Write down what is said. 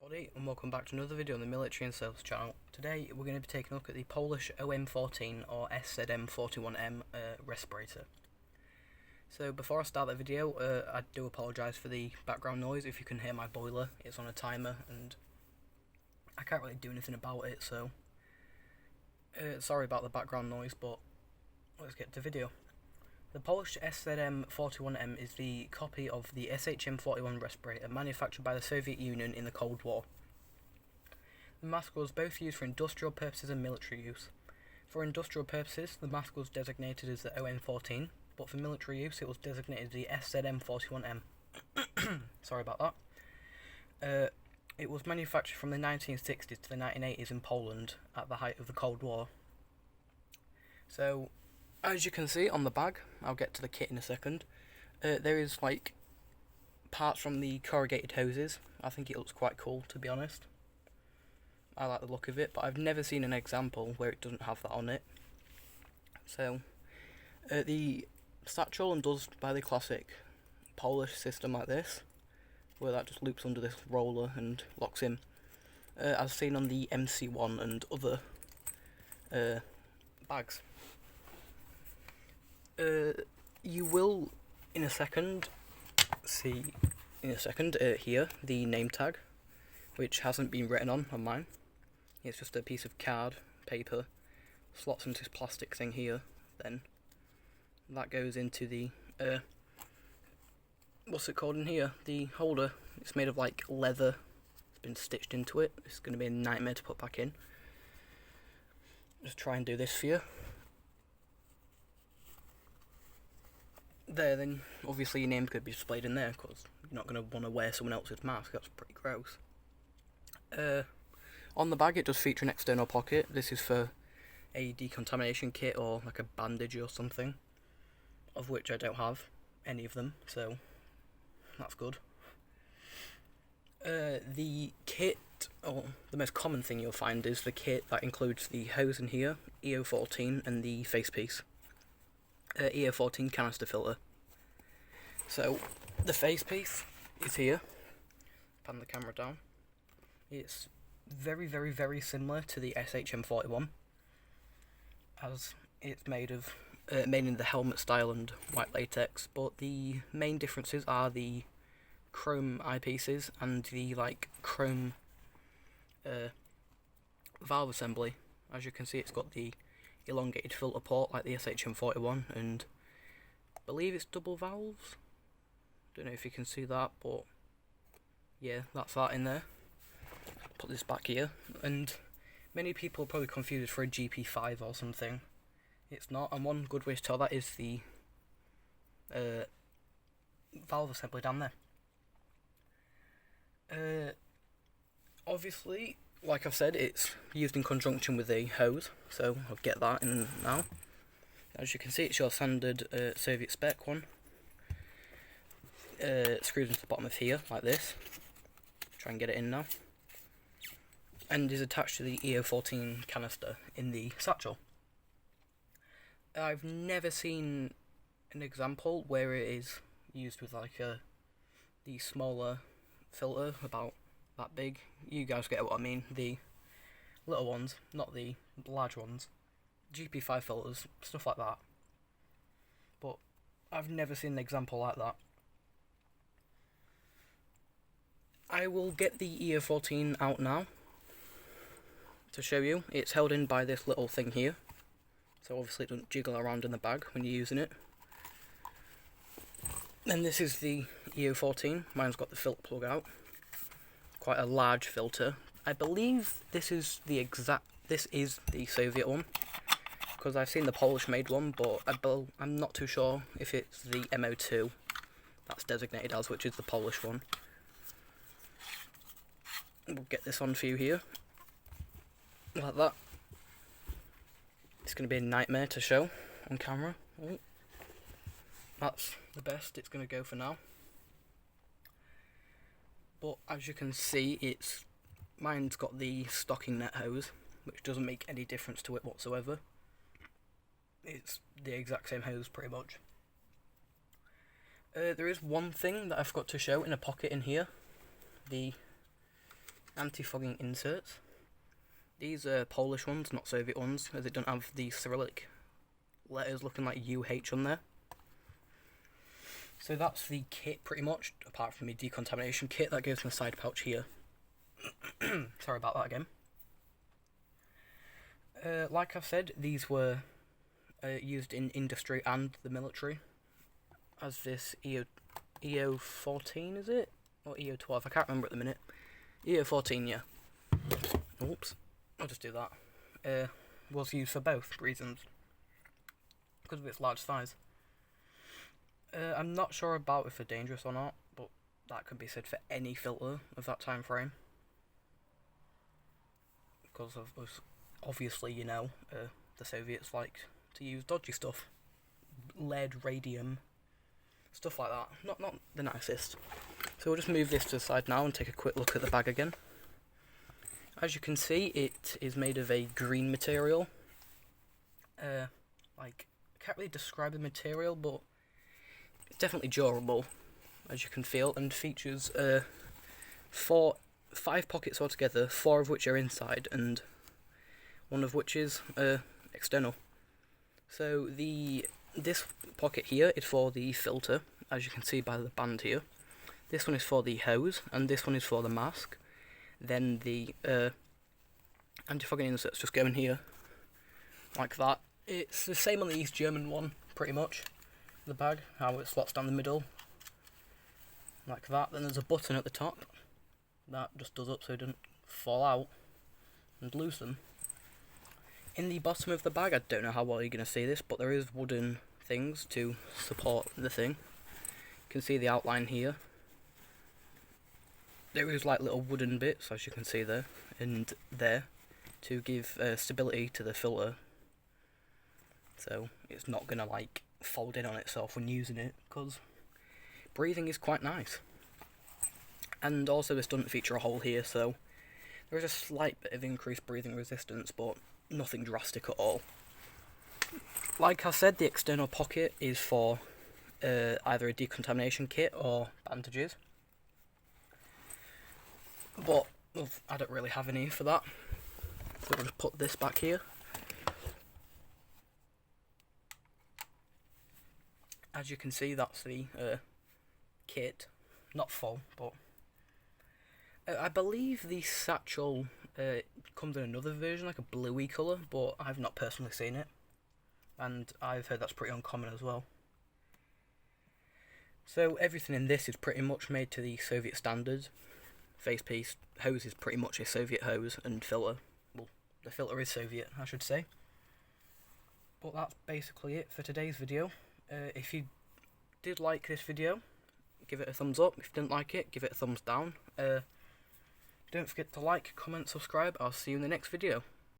everybody, and welcome back to another video on the Military and Sales channel. Today we're going to be taking a look at the Polish OM-14 or SZM-41M respirator. So before I start the video, I do apologise for the background noise. If you can hear my boiler, it's on a timer and I can't really do anything about it, so sorry about the background noise, but let's get to the video. The Polish SZM-41M is the copy of the SHM-41 respirator manufactured by the Soviet Union in the Cold War. The mask was both used for industrial purposes and military use. For industrial purposes, the mask was designated as the OM-14, but for military use it was designated the SZM-41M. Sorry about that. It was manufactured from the 1960s to the 1980s in Poland at the height of the Cold War. So, as you can see on the bag, I'll get to the kit in a second, there is like parts from the corrugated hoses. I think it looks quite cool, to be honest. I like the look of it, but I've never seen an example where it doesn't have that on it. So, the satchel undoes by the classic Polish system like this, where that just loops under this roller and locks in, as seen on the MC1 and other bags. You will, in a second, see, here, the name tag, which hasn't been written on mine. It's just a piece of card, paper, slots into this plastic thing here, then that goes into the, what's it called in here? The holder. It's made of like leather, it's been stitched into it. It's going to be a nightmare to put back in. Just try and do this for you. There, then obviously your name could be displayed in there because you're not going to want to wear someone else's mask. That's pretty gross. On the bag it does feature an external pocket. This is for a decontamination kit or like a bandage or something, of which I don't have any of them, so that's good. The kit, or the most common thing you'll find, is the kit that includes the hose in here, EO-14, and the facepiece. EO-14 canister filter. So the facepiece is here. Pan the camera down. It's very similar to the SHM-41, as it's made in the helmet style and white latex. But the main differences are the chrome eyepieces and the chrome valve assembly. As you can see, it's got the elongated filter port like the SHM-41, and I believe it's double valves. Don't know if you can see that, but yeah, that's that in there. Put this back here, and many people are probably confused for a GP5 or something. It's not, and one good way to tell that is the valve assembly down there. Obviously, like I've said, it's used in conjunction with a hose, so I'll get that in now. As you can see, it's your standard Soviet spec one. Screws into the bottom of here, like this. Try and get it in now. And is attached to the EO-14 canister in the satchel. I've never seen an example where it is used with the smaller filter, about that big. You guys get what I mean, the little ones, not the large ones. GP5 filters, stuff like that. But I've never seen an example like that. I will get the EO-14 out now to show you. It's held in by this little thing here, so obviously it doesn't jiggle around in the bag when you're using it. Then this is the EO-14. Mine's got the filter plug out. Quite a large filter. I believe this is the Soviet one, because I've seen the Polish made one, but I'm not too sure if it's the MO2 that's designated as, which is the Polish one. We'll get this on for you here, like that. It's going to be a nightmare to show on camera. Oh. That's the best it's going to go for now. But as you can see, mine's got the stocking net hose, which doesn't make any difference to it whatsoever. It's the exact same hose, pretty much. There is one thing that I forgot to show in a pocket in here. The anti-fogging inserts. These are Polish ones, not Soviet ones, as it don't have the Cyrillic letters looking like UH on there. So that's the kit pretty much, apart from the decontamination kit that goes in the side pouch here. Sorry about that again. Like I've said, these were used in industry and the military, as this EO-14 is it? Or EO-12, I can't remember at the minute. EO-14, yeah. Oops, I'll just do that. Was used for both reasons, because of its large size. I'm not sure about if they're dangerous or not, but that could be said for any filter of that time frame. Because of obviously, you know, the Soviets like to use dodgy stuff, lead, radium, stuff like that. Not the nicest. So we'll just move this to the side now and take a quick look at the bag again. As you can see, it is made of a green material. I can't really describe the material, but it's definitely durable, as you can feel, and features 5 pockets altogether, 4 of which are inside, and 1 of which is external. So this pocket here is for the filter, as you can see by the band here. This one is for the hose, and this one is for the mask. Then the anti-fogging inserts just go in here, like that. It's the same on the East German one, pretty much. The bag, how it slots down the middle, like that. Then there's a button at the top that just does up so it doesn't fall out and lose them. In the bottom of the bag, I don't know how well you're going to see this, but there is wooden things to support the thing. You can see the outline here. There is like little wooden bits, as you can see there, and there, to give stability to the filter. So it's not going to like fold in on itself when using it, because breathing is quite nice. And also this doesn't feature a hole here, so there is a slight bit of increased breathing resistance, but nothing drastic at all. Like I said, the external pocket is for either a decontamination kit or bandages, but I don't really have any for that, so we'll just put this back here. As you can see, that's the kit, not full, but I believe the satchel comes in another version, like a bluey colour, but I've not personally seen it, and I've heard that's pretty uncommon as well. So everything in this is pretty much made to the Soviet standards. Facepiece, hose is pretty much a Soviet hose, and filter, well, the filter is Soviet, I should say. But that's basically it for today's video. If you did like this video, give it a thumbs up. If you didn't like it, give it a thumbs down. Don't forget to like, comment, subscribe. I'll see you in the next video.